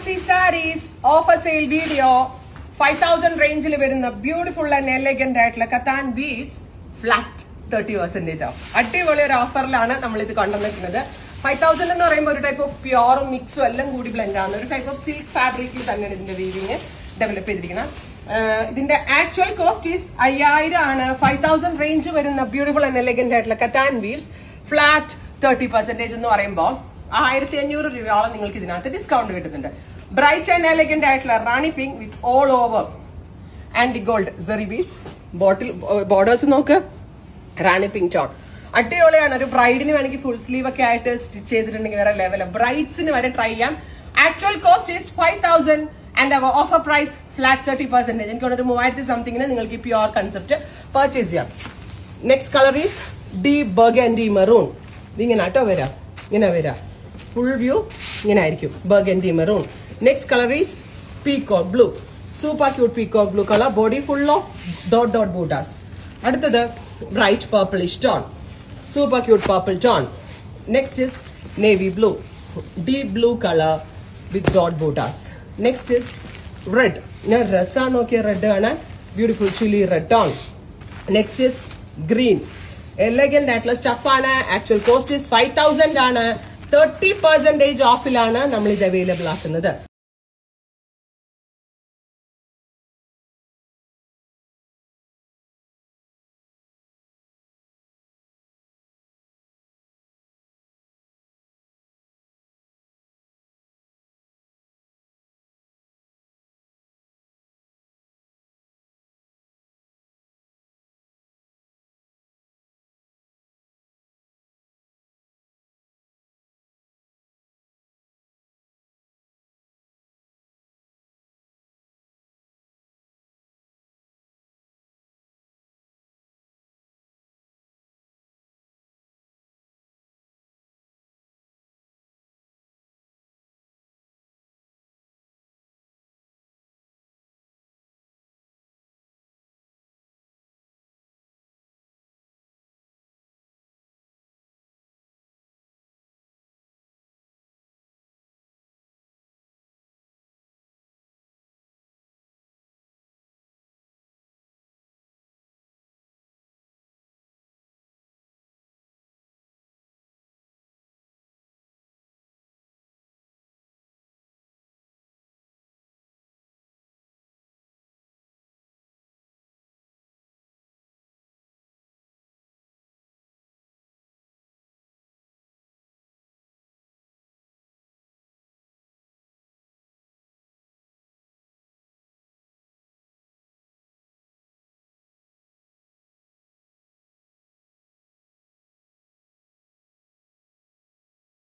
Fancy sarees offer sale video 5000 range il varuna beautiful and elegant aayittulla katan weaves flat 30% off. അടിപൊളി ഒരു ഓഫറിലാണ് നമ്മൾ ഇത് കൊണ്ടുവന്നിരിക്കുന്നത്. 5000 എന്ന് പറയുമ്പോൾ ഒരു ടൈപ്പ് ഓഫ് പ്യുവറും മിക്സും എല്ലാം കൂടി ബ്ലെൻഡ് ആണ്. ഒരു ടൈപ്പ് ഓഫ് സിൽക്ക് ഫാബ്രിക്കിൽ തന്നെയാണ് ഇതിന്റെ വീവിങ് ഡെവലപ്പ് ചെയ്തിരിക്കുന്നത്. ഇതിന്റെ ആക്ച്വൽ കോസ്റ്റ് ഈസ് 5000 ആണ്. 5000 റേഞ്ച് വരുന്ന ബ്യൂട്ടിഫുൾ ആൻഡ് എലഗന്റ് ആയിട്ടുള്ള കത്താൻ വീവ്സ് ഫ്ലാറ്റ് 30% എന്ന് പറയുമ്പോൾ 1500 രൂപയോളം നിങ്ങൾക്ക് ഇതിനകത്ത് ഡിസ്കൗണ്ട് കിട്ടുന്നുണ്ട്. ബ്രൈറ്റ് ആൻഡ് എലഗന്റ് ആയിട്ടുള്ള rani pink with all over and gold zari beads bottle borders നോക്ക്. റാണി പിങ്ക് ടോൺ അടിപൊളിയാണ്. ഒരു ബ്രൈഡിന് വേണമെങ്കിൽ ഫുൾ സ്ലീവ് ഒക്കെ ആയിട്ട് സ്റ്റിച്ച് ചെയ്തിട്ടുണ്ടെങ്കിൽ വേറെ ലെവൽ. ബ്രൈഡ്സിന് വരെ ട്രൈ ചെയ്യാം. Actual cost is 5000 and our offer price flat 30%. എനിക്ക് ഒരു 3000 സംതിങ്ങിന് നിങ്ങൾക്ക് ഈ പ്യുവർ കൺസെപ്റ്റ് പർച്ചേസ് ചെയ്യാം. Next colour is deep burgundy maroon. ഇതിങ്ങനെ ആട്ടോ വരാം, ഇങ്ങനെ വരാം. ഫുൾ വ്യൂ ഇങ്ങനെ ആയിരിക്കും. Burgundy maroon. Next colour is peacock blue. Super cute peacock blue colour. Body full of dot dot buttas. അടുത്തത് bright purplish tone. Super cute purple tone. Next is navy blue. Deep blue colour with dot buttas. Next is red. ഞാൻ ഡ്രസ്സാണ് നോക്കിയ red ആണ്. Beautiful chilli red tone. Next is green. Elegant ആയിട്ടുള്ള സ്റ്റഫാണ്. Actual cost is 5000 ആണ്. 30% ഓഫിലാണ് നമ്മൾ ഇത് available ആക്കുന്നത്.